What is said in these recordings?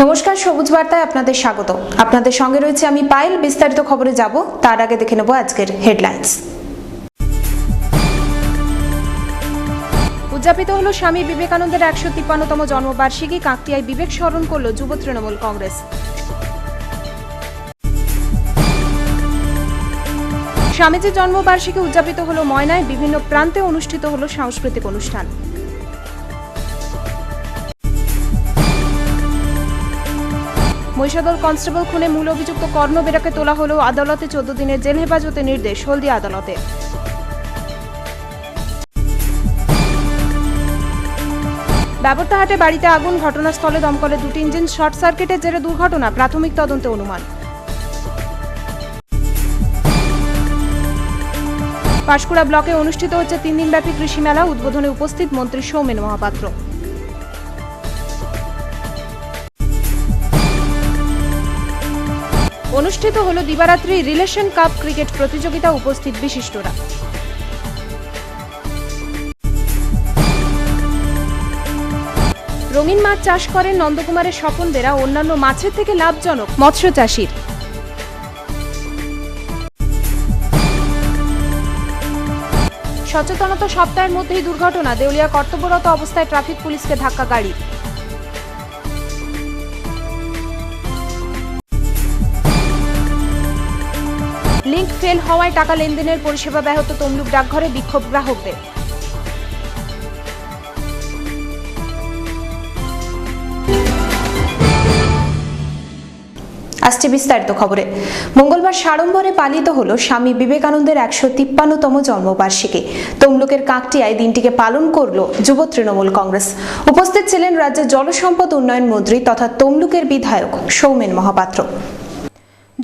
নমস্কার, সবুজ বার্তায় আপনাদের স্বাগত। আপনাদের সঙ্গে রয়েছে আমি পায়েল। বিস্তারিত খবরে যাব তার আগে দেখে নেব আজকের হেডলাইন্স। উদযাপিত হলো স্বামী বিবেকানন্দের ১৫৩তম জন্মবার্ষিকী। কাকতিয়ায় বিবেক স্মরণ করল যুব তৃণমূল কংগ্রেস। স্বামীজির জন্মবার্ষিকী উদযাপিত হলো ময়নায়। বিভিন্ন প্রান্তে অনুষ্ঠিত হলো সাংস্কৃতিক অনুষ্ঠান। মহিষাদল কনস্টেবল খুনে মূল অভিযুক্ত কর্ণ বেরাকে তোলা হলো আদালতে। 14 দিনের জেল হেফাজতে নির্দেশ হলদিয়া আদালতে। ব্যবর্তাহাটে বাড়িতে আগুন, ঘটনাস্থলে দমকলে 2টি ইঞ্জিন। শর্ট সার্কিটের জেরে দুর্ঘটনা, প্রাথমিক তদন্তে অনুমান। পাঁশকুড়া ব্লকে অনুষ্ঠিত হচ্ছে 3 দিনব্যাপী কৃষি মেলা। উদ্বোধনে উপস্থিত মন্ত্রী সৌমেন মহাপাত্র। অনুষ্ঠিত হলো দিবারাত্রি রিলেশন কাপ ক্রিকেট প্রতিযোগিতা। উপস্থিত বিশিষ্টরা। রঙিন মাছ চাষ করেন নন্দকুমারের স্বপন বেরা। অন্যান্য মাছের থেকে লাভজনক মৎস্য চাষীর। সচেতনতা সপ্তাহের মধ্যেই দুর্ঘটনা। দেউলিয়া কর্তব্যরত অবস্থায় ট্রাফিক পুলিশকে ধাক্কা গাড়ি। লিঙ্ক ফেল হওয়ায় টাকা লেনদেনের পরিষেবা ব্যাহত। তমলুক ডাকঘরে বিক্ষোভ গ্রাহকদের। আসছে বিস্তারিত খবরে। মঙ্গলবার সাড়ম্বরে পালিত হলো স্বামী বিবেকানন্দের ১৫৩তম জন্মবার্ষিকী। তমলুকের কাকটিয়ায় দিনটিকে পালন করল যুব তৃণমূল কংগ্রেস। উপস্থিত ছিলেন রাজ্যের জলসম্পদ উন্নয়ন মন্ত্রী তথা তমলুকের বিধায়ক সৌমেন মহাপাত্র।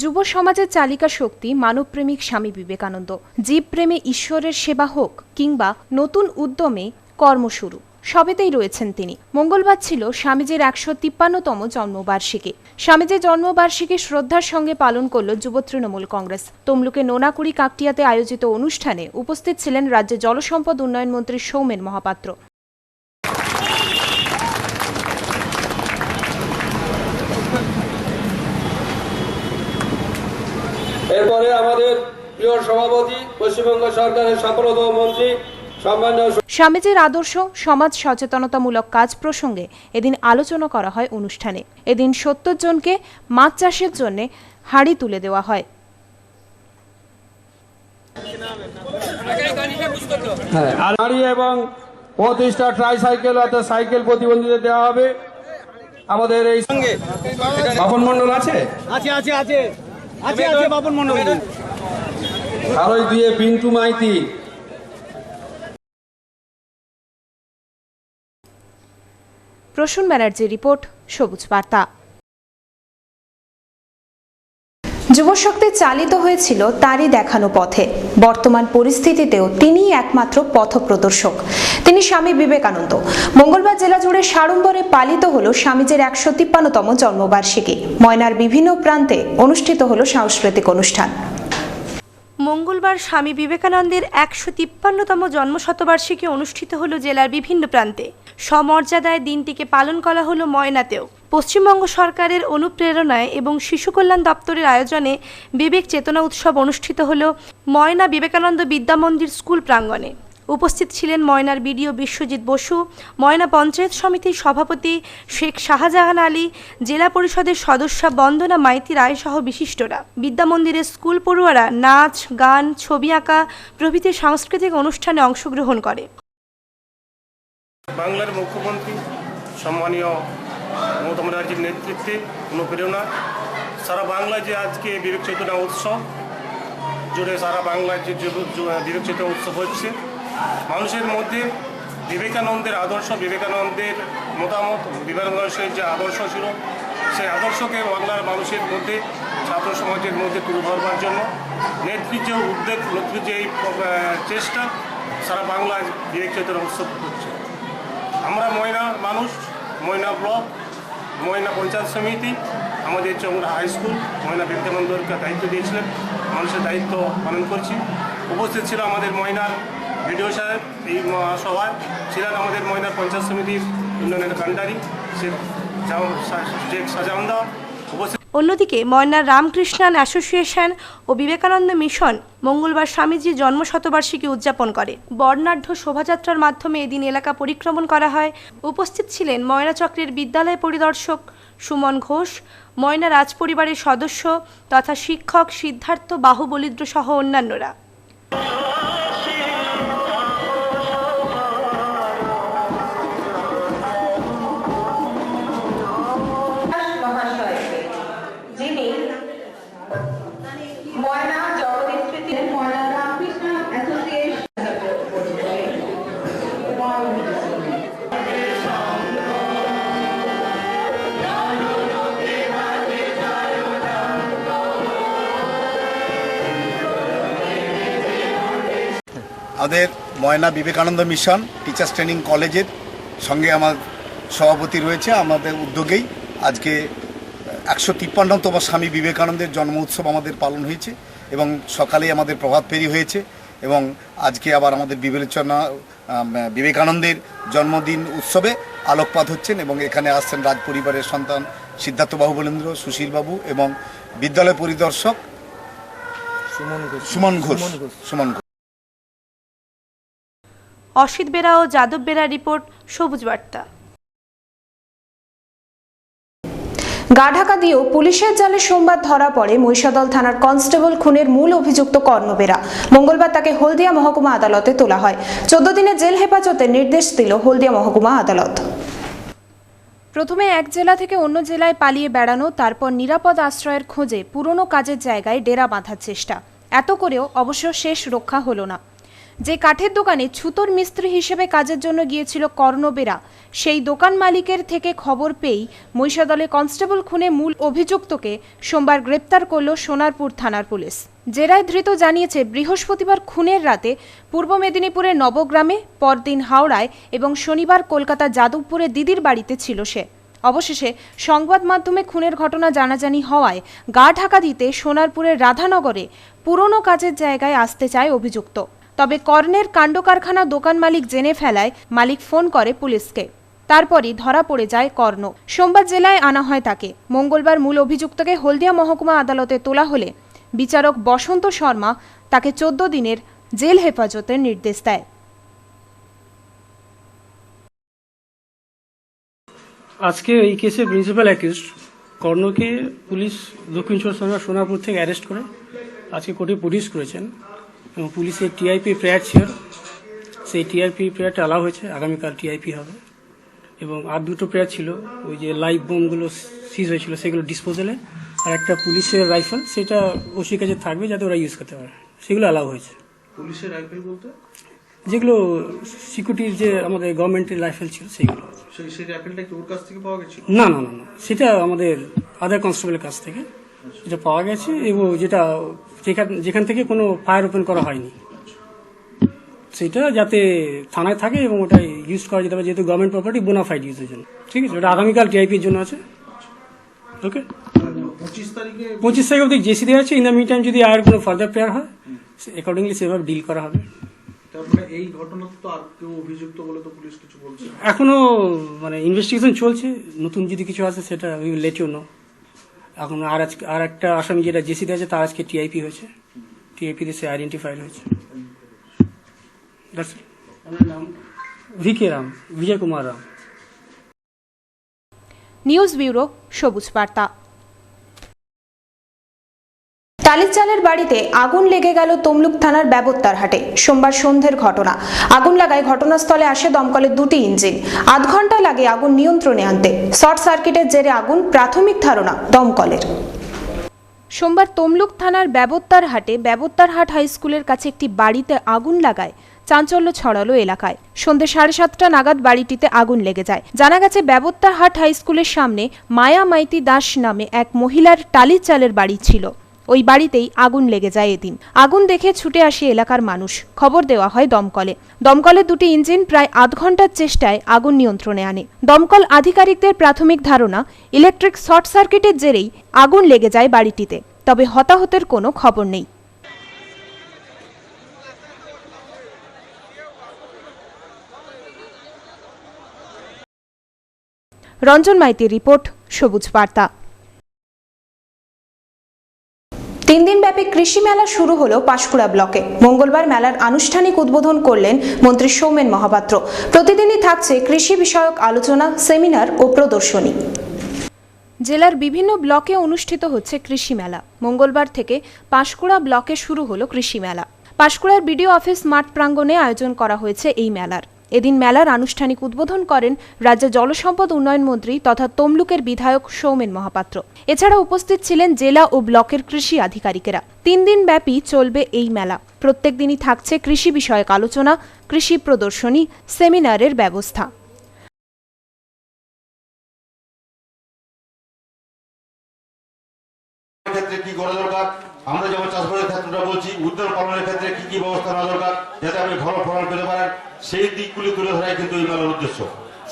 যুব সমাজের চালিকা শক্তি মানবপ্রেমিক স্বামী বিবেকানন্দ। জীবপ্রেমে ঈশ্বরের সেবা হোক কিংবা নতুন উদ্যমে কর্মশুরু, সবেতেই রয়েছেন তিনি। মঙ্গলবার ছিল স্বামীজির ১৫৩তম জন্মবার্ষিকী। স্বামীজির জন্মবার্ষিকী শ্রদ্ধার সঙ্গে পালন করল যুব তৃণমূল কংগ্রেস। তমলুকে নোনাকুড়ি কাকটিয়াতে আয়োজিত অনুষ্ঠানে উপস্থিত ছিলেন রাজ্যের জলসম্পদ উন্নয়ন মন্ত্রী সৌমেন মহাপাত্র। এরপরে আমাদের প্রিয় সভাপতি, পশ্চিমবঙ্গ সরকারের সম্প্রদ মন্ত্রী স্বামীজির আদর্শ, সমাজ সচেতনতামূলক কাজ প্রসঙ্গে এদিন আলোচনা করা হয় অনুষ্ঠানে। এদিন ৭০ জনকে মাছ চাষের জন্য হাড়ি তুলে দেওয়া হয়। গাড়ি এবং 35টা ট্রাইসাইকেল অর্থাৎ সাইকেল প্রতিবন্ধীদের দেওয়া হবে। আমাদের এই সঙ্গে বাপন মন্ডল আছে বাপন মন্ডল, আরো দিয়ে পিন্টু মাইতি। প্রসূন ব্যানার্জির রিপোর্ট, সবুজ বার্তা। যুবশক্তি চালিত হয়েছিল তারই দেখানো পথে। বর্তমান পরিস্থিতিতেও তিনিই একমাত্র পথপ্রদর্শক। তিনি স্বামী বিবেকানন্দ। মঙ্গলবার জেলা জুড়ে সাড়ম্বরে পালিত হলো স্বামীজির ১৫৩তম জন্মবার্ষিকী। ময়নার বিভিন্ন প্রান্তে অনুষ্ঠিত হলো সাংস্কৃতিক অনুষ্ঠান। মঙ্গলবার স্বামী বিবেকানন্দের ১৫৩তম জন্মশতবার্ষিকী অনুষ্ঠিত হলো জেলার বিভিন্ন প্রান্তে। সমর্যাদায় দিনটিকে পালন করা হলো ময়নাতেও। পশ্চিমবঙ্গ সরকারের অনুপ্রেরণায় এবং শিশু কল্যাণ দপ্তরের আয়োজনে বিবেক চেতনা উৎসব অনুষ্ঠিত হলো ময়না বিবেকানন্দ বিদ্যামন্দির স্কুল প্রাঙ্গণে। উপস্থিত ছিলেন ময়নার বিডিও বিশ্বজিৎ বসু, ময়না পঞ্চায়েত সমিতির সভাপতি শেখ শাহজাহান আলী, জেলা পরিষদের সদস্যা বন্দনা মাইতি রায় সহ বিশিষ্টরা। বিদ্যামন্দিরের স্কুল পড়ুয়ারা নাচ, গান, ছবি আঁকা প্রভৃতি সাংস্কৃতিক অনুষ্ঠানে অংশগ্রহণ করে। বাংলার মুখ্যমন্ত্রী সম্মানীয় মমতা ব্যানার্জির নেতৃত্বে অনুপ্রেরণা সারা বাংলায় যে আজকে বিবেক চেতনা উৎসব জুড়ে সারা বাংলায় যে বিবেক চেতনা উৎসব হচ্ছে, মানুষের মধ্যে বিবেকানন্দের আদর্শ, বিবেকানন্দের মতামত, বিবেকানন্দের যে আদর্শ ছিল সেই আদর্শকে বাংলার মানুষের মধ্যে, ছাত্র সমাজের মধ্যে তুলে ধরবার জন্য নেত্রীর যে উদ্যোগ, নেত্রীর যে এই চেষ্টা, সারা বাংলায় বিবেক চেতনা উৎসব হচ্ছে। আমরা ময়না মানুষ, ময়না ব্লক, ময়না পঞ্চায়েত সমিতি, আমাদের চৌমুড়া হাই স্কুল, ময়না বিবেকানন্দকে দায়িত্ব দিয়েছিলেন, মানুষের দায়িত্ব পালন করছি। উপস্থিত ছিল আমাদের ময়নার ভিডিও সাহেব, এই সভায় ছিলেন আমাদের ময়নার পঞ্চায়েত সমিতির উন্নয়নের কান্ডারি শেখ শাহজাহানদা উপস্থিত। অন্যদিকে ময়নার রামকৃষ্ণান অ্যাসোসিয়েশন ও বিবেকানন্দ মিশন মঙ্গলবার স্বামীজির জন্মশতবার্ষিকী উদযাপন করে। বর্ণাঢ্য শোভাযাত্রার মাধ্যমে এদিন এলাকা পরিক্রমণ করা হয়। উপস্থিত ছিলেন ময়না চক্রের বিদ্যালয় পরিদর্শক সুমন ঘোষ, ময়না রাজ পরিবারের সদস্য তথা শিক্ষক সিদ্ধার্থ বাহুবলীদ্র সহ অন্যান্যরা। আমাদের ময়না বিবেকানন্দ মিশন টিচার্স ট্রেনিং কলেজের সঙ্গে আমার সভাপতি রয়েছে। আমাদের উদ্যোগেই আজকে 153তম স্বামী বিবেকানন্দের জন্ম উৎসব আমাদের পালন হয়েছে এবং সকালেই আমাদের প্রভাত ফেরি হয়েছে এবং আজকে আবার আমাদের বিবেকানন্দের জন্মদিন উৎসবে আলোকপাত হচ্ছেন এবং এখানে আসছেন রাজ পরিবারের সন্তান সিদ্ধার্থ বাহুবলেন্দ্র, সুশীলবাবু এবং বিদ্যালয় পরিদর্শক সুমন ঘোষ। অসিত বেরা ও যাদব বেরা রিপোর্ট, সবুজ বার্তা। গা ঢাকা দিয়েও পুলিশের জালে সোমবার ধরা পড়ে মহিষাদল থানার কনস্টেবল খুনের মূল অভিযুক্ত কর্ণবেরা। মঙ্গলবার তাকে হলদিয়া মহকুমা আদালতে তোলা হয়। 14 দিনের জেল হেফাজতের নির্দেশ দিল হলদিয়া মহকুমা আদালত। প্রথমে এক জেলা থেকে অন্য জেলায় পালিয়ে বেড়ানো, তারপর নিরাপদ আশ্রয়ের খোঁজে পুরনো কাজের জায়গায় ডেরা বাঁধার চেষ্টা। এত করেও অবশ্য শেষ রক্ষা হলো না। যে কাঠের দোকানে ছুতোর মিস্ত্রি হিসেবে কাজের জন্য গিয়েছিল কর্ণবেরা, সেই দোকান মালিকের থেকে খবর পেয়েই মহিষাদলে কনস্টেবল খুনে মূল অভিযুক্তকে সোমবার গ্রেপ্তার করল সোনারপুর থানার পুলিশ। জেরায় ধৃত জানিয়েছে, বৃহস্পতিবার খুনের রাতে পূর্ব মেদিনীপুরের নবগ্রামে, পরদিন হাওড়ায় এবং শনিবার কলকাতা যাদবপুরে দিদির বাড়িতে ছিল সে। অবশেষে সংবাদ মাধ্যমে খুনের ঘটনা জানাজানি হওয়ায় গা ঢাকা দিতে সোনারপুরের রাধানগরে পুরনো কাজের জায়গায় আসতে চায় অভিযুক্ত। তবে কর্ণের কাণ্ডকারখানা দোকান মালিক জেনে ফেলায় মালিক ফোন করে পুলিশকে। তারপরই ধরা পড়ে যায় কর্ণ। সোমবার জেলায় আনা হয় তাকে। মঙ্গলবার মূল অভিযুক্তকে হলদিয়া মহকুমা আদালতে তোলা হলে বিচারক বসন্ত শর্মা তাকে 14 দিনের জেল হেফাজতের নির্দেশ দেয়। আজকে এই কেসে প্রিন্সিপাল অ্যাকিউজড কর্ণকে পুলিশ দক্ষিণ চব্বিশ পরগনা সোনারপুর থেকে অ্যারেস্ট করে আজকে কোর্টে প্রডিউস করেছেন এবং পুলিশের টিআইপি প্রেয়ার ছিল, সেই টিআইপি প্রেয়ারটা অ্যালাউ হয়েছে। আগামীকাল টিআইপি হবে এবং আর দুটো প্রেয়ার ছিল, ওই যে লাইভ বোমগুলো সিজ হয়েছিল সেগুলো ডিসপোজালে, আর একটা পুলিশের রাইফেল, সেটা ওসির কাছে থাকবে যাতে ওরা ইউজ করতে পারে, সেগুলো অ্যালাউ হয়েছে। পুলিশের রাইফেল বলতে যেগুলো সিকিউরিটির যে আমাদের গভর্নমেন্টের রাইফেল ছিল সেগুলো। সেই রাইফেলটা কি ওর কাছ থেকে পাওয়া গেছিল? না না না না, সেটা আমাদের আদার কনস্টেবলের কাছ থেকে যেটা পাওয়া গেছে এবং যেটা যেখান থেকে কোনো ফায়ার ওপেন করা হয়নি, সেটা যাতে থানায় থাকে এবং ওটা ইউজ করা যেতে পারে, যেহেতু গভর্নমেন্ট প্রপার্টি বোনাফাইড ইউজের জন্য। ঠিক আছে, ওটা আগামীকাল টিআইপির জন্য আছে। ওকে, 25 তারিখ অবধি জেসি দেওয়া আছে। ইন দ্য মিন টাইম যদি আর কোনো ফার্দার প্রেয়ার হয়, অ্যাকর্ডিংলি সেভাবে ডিল করা হবে। তারপরে এই ঘটনাতে তো আর কেউ অভিযুক্ত বলে তো পুলিশ কিছু বলছে? এখনো ইনভেস্টিগেশন চলছে, নতুন যদি কিছু আসে সেটা we will let you know. এখন আর একটা আসামি যেটা জেসিতে আছে তার আজকে টিআইপি হয়েছে, টিআইপিতে সে আইডেন্টিফাইড হয়েছে। ভিকে রাম, বিজয় কুমার রাম। নিউজ ব্যুরো, সবুজ বার্তা। টালিচালের বাড়িতে আগুন লেগে গেল তমলুক থানার ব্যবত্তার হাটে। সোমবার সন্ধ্যের ঘটনা। আগুন লাগায় ঘটনাস্থলে আসে দমকলের 2টি ইঞ্জিন। আধ ঘন্টা লাগে আগুন নিয়ন্ত্রণে আনতে। শর্ট সার্কিটের জেরে আগুন, প্রাথমিক ধারণা দমকলের। সোমবার তমলুক থানার ব্যবত্তার হাট হাই স্কুলের কাছে একটি বাড়িতে আগুন লাগায় চাঞ্চল্য ছড়ালো এলাকায়। সন্ধ্যে 7:30 নাগাদ বাড়িটিতে আগুন লেগে যায়। জানা গেছে, ব্যবত্তার হাট হাই স্কুলের সামনে মায়া মাইতি দাস নামে এক মহিলার টালির চালের বাড়ি ছিল। ওই বাড়িতেই আগুন লেগে যায় এদিন। আগুন দেখে ছুটে আসে এলাকার মানুষ। খবর দেওয়া হয় দমকলে। দমকলের 2টি ইঞ্জিন প্রায় আধ ঘন্টার চেষ্টায় আগুন নিয়ন্ত্রণে আনে। দমকল আধিকারিকদের প্রাথমিক ধারণা, ইলেকট্রিক শর্ট সার্কিটের জেরেই আগুন লেগে যায় বাড়িটিতে। তবে হতাহতের কোনো খবর নেই। রঞ্জন মাইতির রিপোর্ট, সবুজ বার্তা। 3 দিনব্যাপী কৃষি মেলা শুরু হলো পাঁশকুড়া ব্লকে। মঙ্গলবার মেলার আনুষ্ঠানিক উদ্বোধন করলেন মন্ত্রী সৌমেন মহাপাত্র। প্রতিদিনই থাকছে কৃষি বিষয়ক আলোচনা, সেমিনার ও প্রদর্শনী। জেলার বিভিন্ন ব্লকে অনুষ্ঠিত হচ্ছে কৃষি মেলা। মঙ্গলবার থেকে পাঁশকুড়া ব্লকে শুরু হলো কৃষি মেলা। পাঁশকুড়ার বিডিও অফিস মাঠ প্রাঙ্গণে আয়োজন করা হয়েছে এই মেলার। এদিন মেলার আনুষ্ঠানিক উদ্বোধন করেন রাজ্য জলসম্পদ উন্নয়ন মন্ত্রী তথা তমলুকের বিধায়ক সৌমেন মহাপাত্র। এছাড়া উপস্থিত ছিলেন জেলা ও ব্লকের কৃষি আধিকারিকেরা। 3 দিন ব্যাপী চলবে এই মেলা। প্রত্যেক দিনই থাকছে কৃষি বিষয়ক আলোচনা, কৃষি প্রদর্শনী, সেমিনারের ব্যবস্থা। ক্ষেত্রে কি করা দরকার, আমরা যেমন চাষবাসের ক্ষেত্রটা বলছি, উদ্যান পালনের ক্ষেত্রে কি কি ব্যবস্থা নেওয়া দরকার যাতে আপনি ভালো ফলন পেতে পারেন, সেই দিকগুলি তুলে ধরাই কিন্তু এই মেলার উদ্দেশ্য।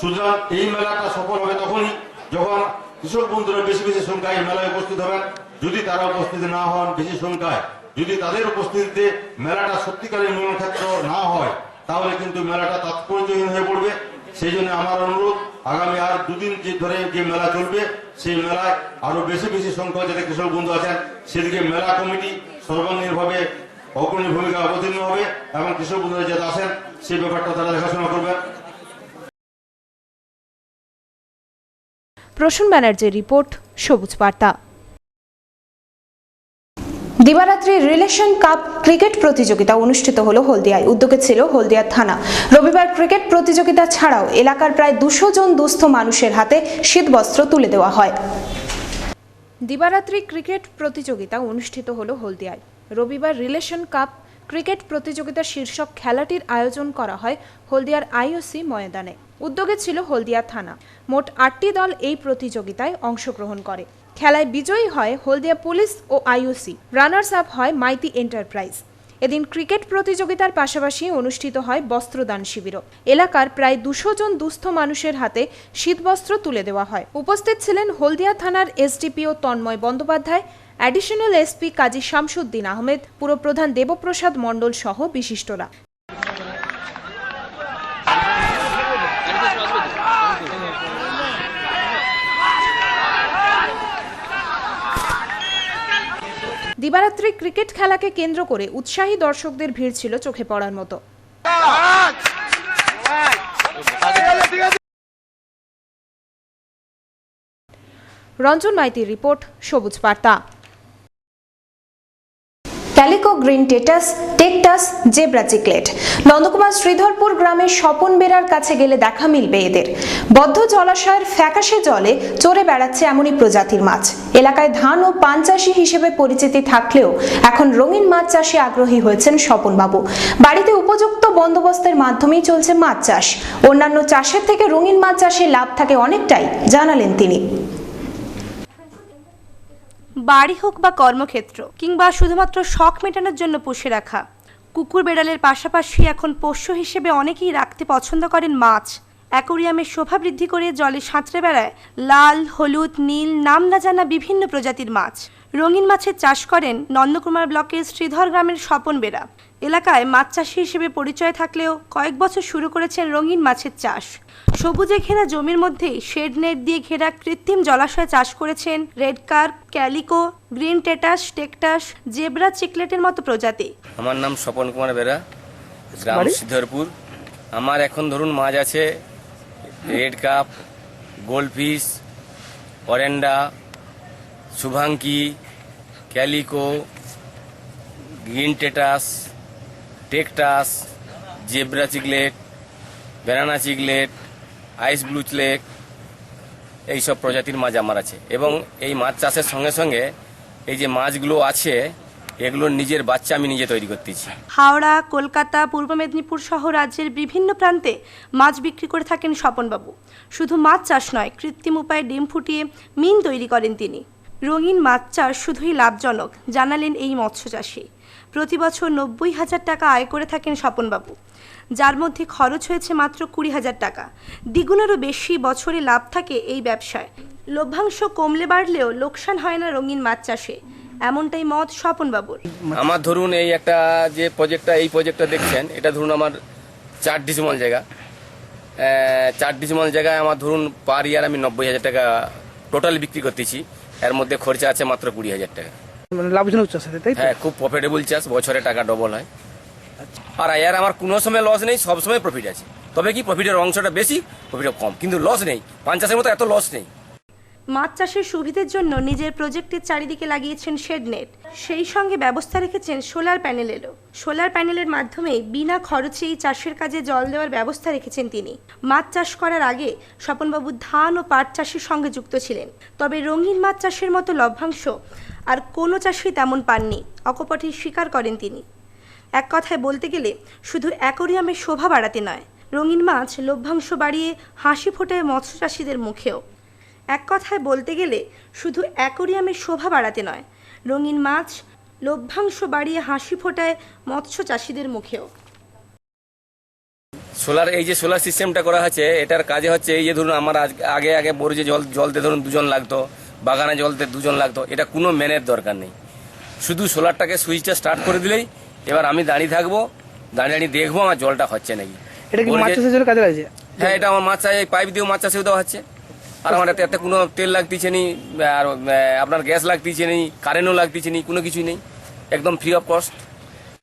সুতরাং এই মেলাটা সফল হবে তখনই যখন কৃষক বন্ধুরা বেশি বেশি সংখ্যায় এই মেলায় উপস্থিত হবেন। যদি তারা উপস্থিতি না হন বেশি সংখ্যায়, যদি তাদের উপস্থিতিতে মেলাটা সত্যিকারের মিলন ক্ষেত্র না হয়, তাহলে কিন্তু মেলাটা তাৎপর্যহীন হয়ে পড়বে। সেই জন্য আমার অনুরোধ, আগামী আর 2 দিন ধরে যে মেলা চলবে, সেই মেলায় আরো বেশি বেশি সংখ্যা যাতে কৃষক বন্ধু আছেন, সেদিকে মেলা কমিটি সর্বাঙ্গীনভাবে অগ্রণী ভূমিকা অবতীর্ণ হবে এবং কৃষক বন্ধুরা যাতে আসেন সেই ব্যাপারটা তারা দেখাশোনা করবেন। প্রসূন ব্যানার্জির রিপোর্ট, সবুজ বার্তা। দিবারাত্রি রিলেশন কাপ ক্রিকেট প্রতিযোগিতা অনুষ্ঠিত হলো হলদিয়ায়। উদ্যোগে ছিল হলদিয়া থানা। রবিবার ক্রিকেট প্রতিযোগিতা ছাড়াও এলাকার প্রায় 200 জন দুস্থ মানুষের হাতে শীতবস্ত্র তুলে দেওয়া হয়। দিবারাত্রি ক্রিকেট প্রতিযোগিতা অনুষ্ঠিত হলো হলদিয়ায়। রবিবার রিলেশন কাপ ক্রিকেট প্রতিযোগিতা শীর্ষক খেলাটির আয়োজন করা হয় হলদিয়ার আইওসি ময়দানে। উদ্যোগে ছিল হলদিয়া থানা। মোট 8টি দল এই প্রতিযোগিতায় অংশগ্রহণ করে। খেলায় বিজয়ী হয় হলদিয়া পুলিশ ও আইওসি। রানার্স আপ হয় মাইতি এন্টারপ্রাইজ। এদিন ক্রিকেট প্রতিযোগিতার পাশাপাশি অনুষ্ঠিত হয় বস্ত্রদান শিবিরও। এলাকার প্রায় 200 জন দুস্থ মানুষের হাতে শীতবস্ত্র তুলে দেওয়া হয়। উপস্থিত ছিলেন হলদিয়া থানার SDPO Tanmoy Bandyopadhyay, additional SP Kazi Shamsuddin Ahmed, পুরপ্রধান দেবপ্রসাদ মণ্ডল সহ বিশিষ্টরা। দিবারাত্রি ক্রিকেট খেলাকে কেন্দ্র করে উৎসাহী দর্শকদের ভিড় ছিল চোখে পড়ার মতো। রঞ্জন মাইতির রিপোর্ট, সবুজ বার্তা। Calico, green টেটাস, টেকটাস, zebra chiclet. Nandakumar Sridharpur গ্রামের স্বপন বেরার কাছে গেলে দেখা মিলবে এদের। বদ্ধ জলাশয়ের ফ্যাকাশে জলে চড়ে বেড়াচ্ছে এমনই প্রজাতির মাছ। এলাকায় ধান ও পান চাষি হিসেবে পরিচিতি থাকলেও এখন রঙিন মাছ চাষে আগ্রহী হয়েছেন স্বপনবাবু। বাড়িতে উপযুক্ত বন্দোবস্তের মাধ্যমেই চলছে মাছ চাষ। অন্যান্য চাষের থেকে রঙিন মাছ চাষে লাভ থাকে অনেকটাই, জানালেন তিনি। বাড়ি হোক বা কর্মক্ষেত্র কিংবা শুধুমাত্র শখ মেটানোর জন্য পুষে রাখা কুকুর বেড়ালের পাশাপাশি এখন পোষ্য হিসেবে অনেকেই রাখতে পছন্দ করেন মাছ। অ্যাকোরিয়ামের শোভা বৃদ্ধি করে জলে সাঁতরে বেড়ায় লাল, হলুদ, নীল, নাম না জানা বিভিন্ন প্রজাতির মাছ। রঙিন মাছের চাষ করেন নন্দকুমার ব্লকের শ্রীধর গ্রামের স্বপন বেরা। এলাকায় মাছ চাষি হিসেবে পরিচয় থাকলেও কয়েক বছর শুরু করেছেন রঙিন মাছের চাষ। সবুজে ঘেরা জমির মধ্যেই শেড নেট দিয়ে ঘেরা কৃত্রিম জলাশয় চাষ করেছেন red carp, calico, green টেটাস, টেকটাস, zebra চিকলেটের মতো প্রজাতি। আমার নাম স্বপন কুমার বেরা, গ্রাম শ্রীধরপুর। আমার এখন ধরুন মাছ আছে red cup, goldfish, অরেন্ডা, শুভাঙ্কি, calico, green টেটাস, টেকটাস, zebra chiclet, banana chiclet, আইস ব্লু চিকলেট, এইসব প্রজাতির মাছ আমার আছে। এবং এই মাছ চাষের সঙ্গে সঙ্গে এই যে মাছগুলো আছে এগুলোর নিজের বাচ্চা আমি নিজে তৈরি করতেছি। হাওড়া, কলকাতা, পূর্ব মেদিনীপুর সহ রাজ্যের বিভিন্ন প্রান্তে মাছ বিক্রি করে থাকেন স্বপনবাবু। শুধু মাছ চাষ নয়, কৃত্রিম উপায়ে ডিম ফুটিয়ে মিন তৈরি করেন তিনি। রঙিন মাছ চাষ শুধুই লাভজনক, জানালেন এই মৎস্য চাষী। প্রতি বছর 90,000 টাকা আয় করে থাকেন স্বপনবাবু, যার মধ্যে খরচ হয়েছে মাত্র 20,000 টাকা। দ্বিগুণেরও বেশি বছরে লাভ থাকে এই ব্যবসায়। লভ্যাংশ কমলে বাড়লেও লোকসান হয় না রঙিন মাছ চাষে, এমনটাই মত স্বপনবাবুর। আমার ধরুন এই একটা যে প্রজেক্টটা দেখছেন, এটা ধরুন আমার 4 ডিসিমাল জায়গা। 4 ডিসিমাল জায়গায় আমার ধরুন পার ইয়ার আমি 90,000 টাকা টোটাল বিক্রি করতেছি, এর মধ্যে খরচা আছে মাত্র 20,000 টাকা। মানে লাভজনক চাষ আছে, তাই তো? হ্যাঁ, খুব প্রফিটেবল চাষ, বছরে টাকা ডবল হয়। আর এর আমার কোনো সময় লস নেই, সব সময় প্রফিট আছে। তবে কি প্রফিটের অংশটা বেশি, প্রফিট কম, কিন্তু লস নেই। পান চাষের মতো এত লস নেই। মাছ চাষের সুবিধার জন্য নিজের প্রজেক্টের চারিদিকে লাগিয়েছেন শেড নেট, সেই সঙ্গে ব্যবস্থা রেখেছেন সোলার প্যানেলেরও। সোলার প্যানেলের মাধ্যমে বিনা খরচে এই চাষের কাজে জল দেওয়ার ব্যবস্থা রেখেছেন তিনি। মাছ চাষ করার আগে স্বপনবাবু ধান ও পাট চাষের সঙ্গে যুক্ত ছিলেন, তবে রঙিন মাছ চাষের মতো লভ্যাংশ আর কোনো চাষই তেমন পাননি, অকপটে স্বীকার করেন তিনি। এক কথায় বলতে গেলে শুধু অ্যাকোরিয়ামের শোভা বাড়াতে নয়, রঙিন মাছ লভ্যাংশ বাড়িয়ে হাসি ফোটায় মৎস্য চাষিদের মুখেও। এক কথায় বলতে গেলে শুধু অ্যাকোরিয়ামের শোভা বাড়াতে নয়, রঙিন মাছ লভ্যাংশ বাড়িয়ে হাসি ফোটায় মৎস্য চাষিদের মুখেও। সোলার এই যে সোলার সিস্টেমটা করা হচ্ছে, এটার কাজে হচ্ছে এই যে ধরুন আমার আগে বড় যে জলতে ধরুন 2 জন লাগতো, বাগানে জলতে 2 জন লাগতো, এটা কোনো ম্যানের দরকার নেই। শুধু সোলারটাকে সুইচটা স্টার্ট করে দিলেই এবার আমি দাঁড়িয়ে থাকবো, দাঁড়িয়ে দেখবো আমার জলটা হচ্ছে নাকি। এটা কি মাছ চাষের জন্য কাজে লাগছে? হ্যাঁ, এটা আমার মাছ চাষে পাইপ দিয়েও মাছ চাষেও দেওয়া হচ্ছে। আর আমার এতে কোনো তেল লাগতেছে নি, আর আপনার গ্যাস লাগতেছে নি, কারেন্টও লাগতেছে নি, কোনো কিছুই নেই, একদম ফ্রি অফ কস্ট।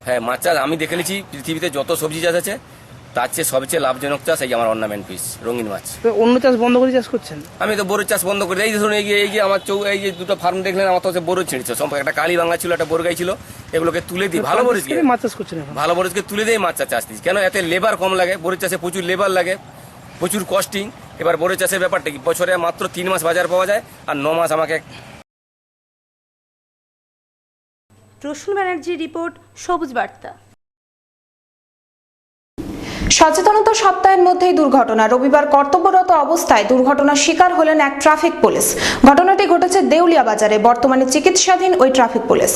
হ্যাঁ, মাছ চাষ আমি দেখে নিয়েছি পৃথিবীতে যত সবজি চাষ আছে তার চেয়ে সবচেয়ে লাভজনক চাষ এই আমার অর্নামেন্ট ফিশ, রঙিন মাছ। তো অন্য চাষ বন্ধ করে চাষ করছেন? আমি তো বড় চাষ বন্ধ করে, এই ধরুন এই যে আমার এই যে 2টো ফার্ম দেখলেন, আমার তো বড় ছেড়েছে। সম্পর্কে একটা কালী বাংলা ছিল, একটা বড়গাই ছিল, এগুলোকে তুলে দিই ভালো বড়িকে, মাছ চাষ করছেন এখন? ভালো বড়িকে তুলে দিয়ে মাছ চাষ দিচ্ছি। কেন? এতে লেবার কম লাগে, বড়ি চাষে প্রচুর লেবার লাগে, প্রচুর কস্টিং। এবার বড়ি চাষের ব্যাপারটা কি, বছরে মাত্র 3 মাস বাজার পাওয়া যায়, আর 9 মাস আমাকে। প্রসূন ব্যানার্জির রিপোর্ট, সবুজ বার্তা। সচেতনতা সপ্তাহের মধ্যেই দুর্ঘটনা। রবিবার কর্তব্যরত অবস্থায় দুর্ঘটনার শিকার হলেন এক ট্রাফিক পুলিশ। ঘটনাটি ঘটেছে দেউলিয়া বাজারে, বর্তমানে চিকিৎসাধীন ওই ট্রাফিক পুলিশ।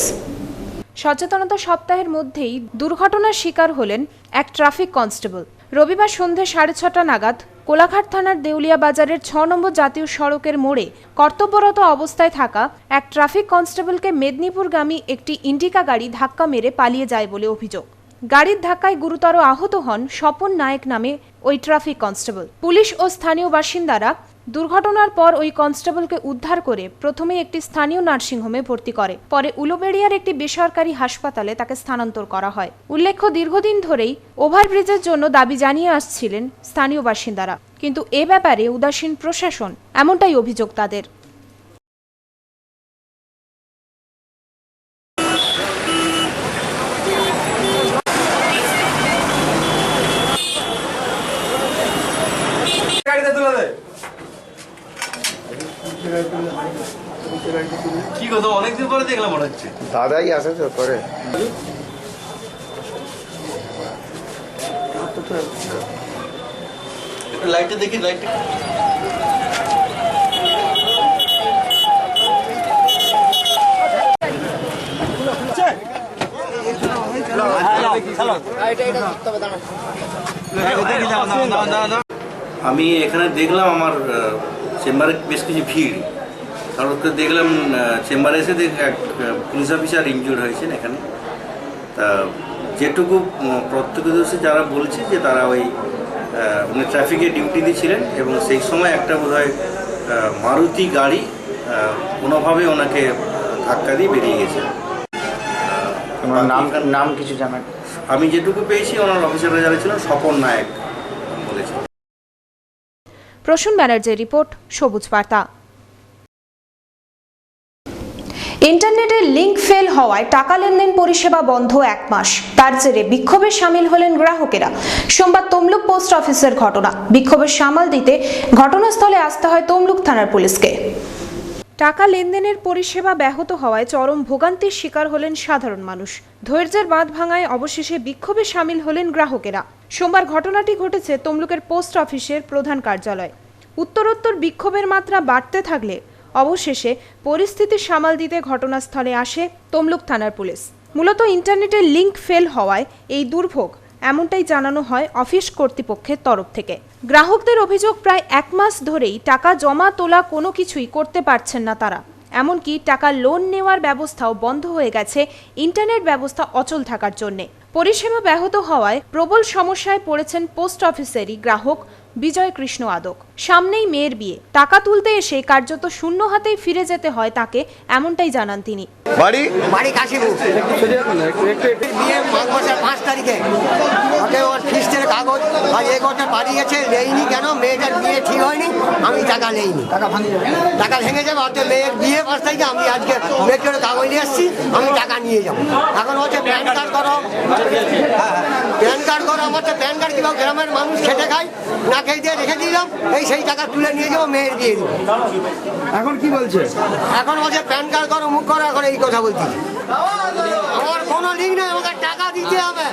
সচেতনতা সপ্তাহের মধ্যেই দুর্ঘটনার শিকার হলেন এক ট্রাফিক কনস্টেবল। রবিবার সন্ধ্যে 6:30 নাগাদ কোলাঘাট থানার দেউলিয়া বাজারের 6 নম্বর জাতীয় সড়কের মোড়ে কর্তব্যরত অবস্থায় থাকা এক ট্রাফিক কনস্টেবলকে মেদিনীপুরগামী একটি ইন্ডিকা গাড়ি ধাক্কা মেরে পালিয়ে যায় বলে অভিযোগ। গাড়ির ধাক্কায় গুরুতর আহত হন স্বপন নায়েক নামে ওই ট্রাফিক কনস্টেবল। পুলিশ ও স্থানীয় বাসিন্দারা দুর্ঘটনার পর ওই কনস্টেবলকে উদ্ধার করে প্রথমে একটি স্থানীয় নার্সিংহোমে ভর্তি করে, পরে উলুবেড়িয়ার একটি বেসরকারি হাসপাতালে তাকে স্থানান্তর করা হয়। উল্লেখ্য, দীর্ঘদিন ধরেই ওভারব্রিজের জন্য দাবি জানিয়ে আসছিলেন স্থানীয় বাসিন্দারা, কিন্তু এ ব্যাপারে উদাসীন প্রশাসন, এমনটাই অভিযোগ তাদের। কি কথা, অনেকদিন পরে দেখলাম মনে হচ্ছে। দাদাই আসে তো করে। লাইটটা দেখি, লাইটটা আমি এখানে দেখলাম আমার চেম্বারে বেশ কিছু ভিড়, কারণ দেখলাম চেম্বারে এসে এক পুলিশ অফিসার ইনজুর্ড হয়েছেন এখানে। তা যেটুকু প্রত্যক্ষদর্শী যারা বলছে যে তারা ওই উনি ট্রাফিকে ডিউটিতে ছিলেন এবং সেই সময় একটা বোধহয় মারুতি গাড়ি কোনোভাবে ওনাকে ধাক্কা দিয়ে বেরিয়ে গেছে। নাম কিছু জানেন? আমি যেটুকু পেয়েছি ওনার অফিসাররা যারা ছিলেন স্বপন নায়েক বলেছে। প্রসূন ব্যানার্জির রিপোর্ট, সবুজ বার্তা। ইন্টারনেটের লিংক ফেল হওয়ায় টাকা লেনদেন পরিষেবা বন্ধ 1 মাস। তার জেরে বিক্ষোভে সামিল হলেন গ্রাহকেরা। সোমবার তমলুক পোস্ট অফিসের ঘটনা। বিক্ষোভের সামাল দিতে ঘটনাস্থলে আসতে হয় তমলুক থানার পুলিশকে। টাকা লেনদেনের পরিষেবা ব্যাহত হওয়ায় চরম ভোগান্তির শিকার হলেন সাধারণ মানুষ। ধৈর্যের বাঁধ ভাঙায় অবশেষে বিক্ষোভে সামিল হলেন গ্রাহকেরা। সোমবার ঘটনাটি ঘটেছে তমলুকের পোস্ট অফিসের প্রধান কার্যালয়। উত্তরোত্তর বিক্ষোভের মাত্রা বাড়তে থাকলে অবশেষে পরিস্থিতি সামাল দিতে ঘটনাস্থলে আসে তমলুক থানার পুলিশ। মূলত ইন্টারনেটের লিংক ফেল হওয়ায় এই দুর্ভোগ, এমনটাই জানানো হয় অফিস কর্তৃপক্ষের তরফ থেকে। গ্রাহকদের অভিযোগ, প্রায় 1 মাস ধরেই টাকা জমা তোলা কোনো কিছুই করতে পারছেন না তারা। এমনকি টাকা লোন নেওয়ার ব্যবস্থাও বন্ধ হয়ে গেছে ইন্টারনেট ব্যবস্থা অচল থাকার জন্য। পরিষেবা ব্যাহত হওয়ায় প্রবল সমস্যায় পড়েছেন পোস্ট অফিসেরই গ্রাহক বিজয় কৃষ্ণ আদক। সামনেই মেয়ের বিয়ে, টাকা তুলতে এসে কার্যত শূন্য হাতেই ফিরে যেতে হয় তাকে, এমনটাই জানান তিনি। বাড়ি কাশিপুর, বিয়ে মাঘ মাসের 5 তারিখে। ওকে ওর ফিস্টের কাগজ আর এই কথা বাড়ি গেছে, নেইনি কেন? মেয়েটার বিয়ে ঠিক হয়নি, আমি টাকা নেইনি, টাকা ভেঙে যাবে। অর্থে মেয়ের বিয়ে 5 তারিখে, আমি আজকে মেয়ের কাগজ নিয়ে এসেছি, আমি টাকা নিয়ে যাবো। এখন হচ্ছে প্যান কার্ড করো, প্যান কার্ড করো। আমার তো প্যান কার্ড কিভাবে গ্রামের মানুষ খেটে খায়, না খেয়ে দিয়ে রেখে দিলাম, সেই টাকা তুলে নিয়ে যাবো, মেয়ের বিয়ে দেবো। এখন কি বলছে? এখন বলছে প্যান কার্ড করো, মুখ করো, এখন এই কথা বলছি। আমার কোনো লিঙ্ক নেই, আমাকে টাকা দিতে হবে।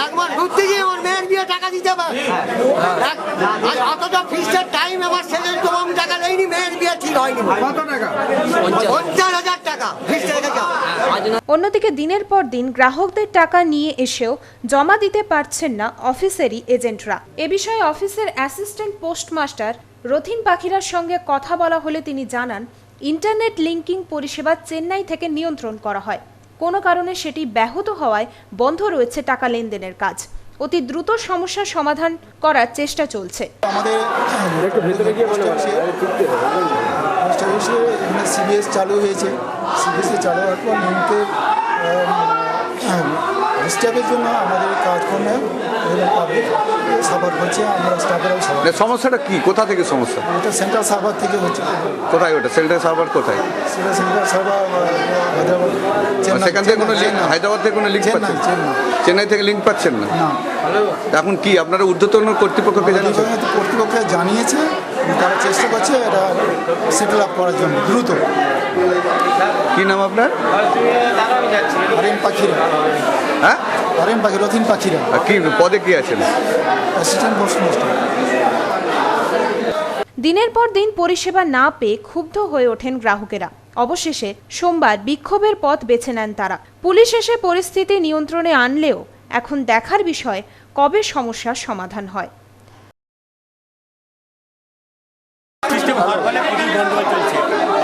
একবার ঘুরতে গিয়ে আমার মেয়ের বিয়ে টাকা দিতে হবে। অথচ ফিস্টের টাইম আমার ছেলের তো আমি টাকা নেইনি, মেয়ের বিয়ে ঠিক হয়নি। কত টাকা? 50,000 টাকা ফিস্টে রেখেছে। অন্যদিকে দিনের পর দিন গ্রাহকদের টাকা নিয়ে এসেও জমা দিতে পারছেন না অফিসেরই এজেন্টরা। এ বিষয়ে অফিসের অ্যাসিস্ট্যান্ট পোস্টমাস্টার রথিন পাখিরার সঙ্গে কথা বলা হলে তিনি জানান, ইন্টারনেট লিঙ্কিং পরিষেবা চেন্নাই থেকে নিয়ন্ত্রণ করা হয়। কোনো কারণে সেটি ব্যাহত হওয়ায় বন্ধ রয়েছে টাকা লেনদেনের কাজ। অতি দ্রুত সমস্যার সমাধান করার চেষ্টা চলছে। আমাদের সিবিএস চালু হয়েছে, সিবিএসসি চালু হওয়ার পর লিঙ্কের ডিস্টার্বের জন্য আমাদের কাজকর্মে পাবলিক সাফার হচ্ছে, আমরা স্টাফেরাও সাফার। সমস্যাটা কি, কোথা থেকে সমস্যা? এটা সেন্ট্রাল সার্ভার থেকে হচ্ছে। কোথায় ওটা সেন্ট্রাল সার্ভার কোথায়? সেটা সেন্ট্রাল সার্ভার হায়দ্রাবাদ, সেখান থেকে কোনো লিঙ্ক, হায়দ্রাবাদ থেকে কোনো লিঙ্ক পাচ্ছেন? চেন্নাই থেকে লিঙ্ক পাচ্ছেন না? এখন কি আপনারা ঊর্ধ্বতন কর্তৃপক্ষকে জানিয়েছেন? কর্তৃপক্ষকে জানিয়েছে, তারা চেষ্টা করছে এটা সেটেল আপ করার জন্য দ্রুত। কি নাম আপনার? হরেন পাখিরা। হ্যাঁ, হরেন পাখি, রথিন পাখিরা। কি পদে কি আছেন? Assistant postmaster. দিনের পর দিন পরিষেবা না পেয়ে ক্ষুব্ধ হয়ে ওঠেন গ্রাহকেরা। অবশেষে সোমবার বিক্ষোভের পথ বেছে নেন তারা। পুলিশ এসে পরিস্থিতি নিয়ন্ত্রণে আনলেও এখন দেখার বিষয় কবে সমস্যার সমাধান হয়।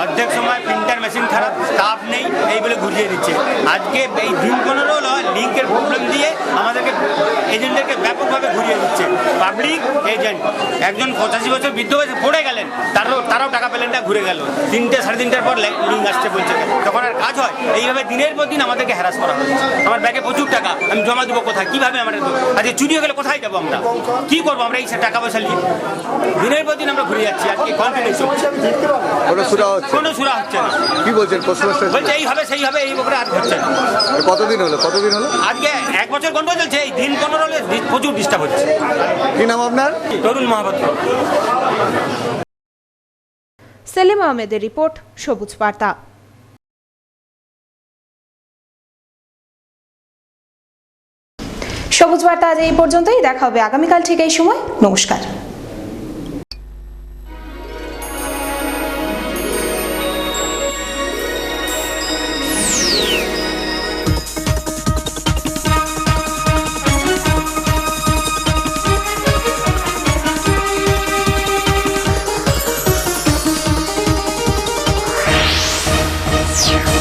অর্ধেক সময় প্রিন্টার মেশিন খারাপ, স্টাফ নেই, এই বলে ঘুরিয়ে দিচ্ছে। আজকে এই দিন 15 লিঙ্কের প্রবলেম দিয়ে আমাদেরকে এজেন্টদেরকে ব্যাপকভাবে ঘুরিয়ে দিচ্ছে। পাবলিক এজেন্ট একজন 85 বছর বৃদ্ধ হয়েছে, পড়ে গেলেন, তারাও টাকা পেলেন না, ঘুরে গেল। 3টে 3:30 পর লিঙ্ক আসছে বলছে, তখন আর কাজ হয়? এইভাবে দিনের পর দিন আমাদেরকে হ্যারাস করা হচ্ছে। আমার ব্যাগে প্রচুর টাকা, আমি জমা দেবো কোথায়, কীভাবে আমরা আজকে চুরি হয়ে গেলে কোথায় যাবো আমরা? কী করবো আমরা এই টাকা পয়সা নিয়ে? দিনের পর দিন আমরা ঘুরে যাচ্ছি, আজকে কন্টিনিউ চলছে, কোনো সুরা হচ্ছে না। কি বলছেন পোস্টমাস্টার? বলছে এইভাবে সেইভাবে, এই ব্যাপারে আর হচ্ছে না। কতদিন হলো? আজকে 1 বছর গন্ডগোল চলছে, এই দিন 15 হলে প্রচুর ডিস্টার্ব হচ্ছে। কি নাম আপনার? তরুণ মহাপাত্র। সেলিম আহমেদের রিপোর্ট, সবুজ বার্তা। সবুজ বার্তা আজ এই পর্যন্তই। দেখা হবে আগামীকাল ঠিক এই সময়। নমস্কার। Yeah.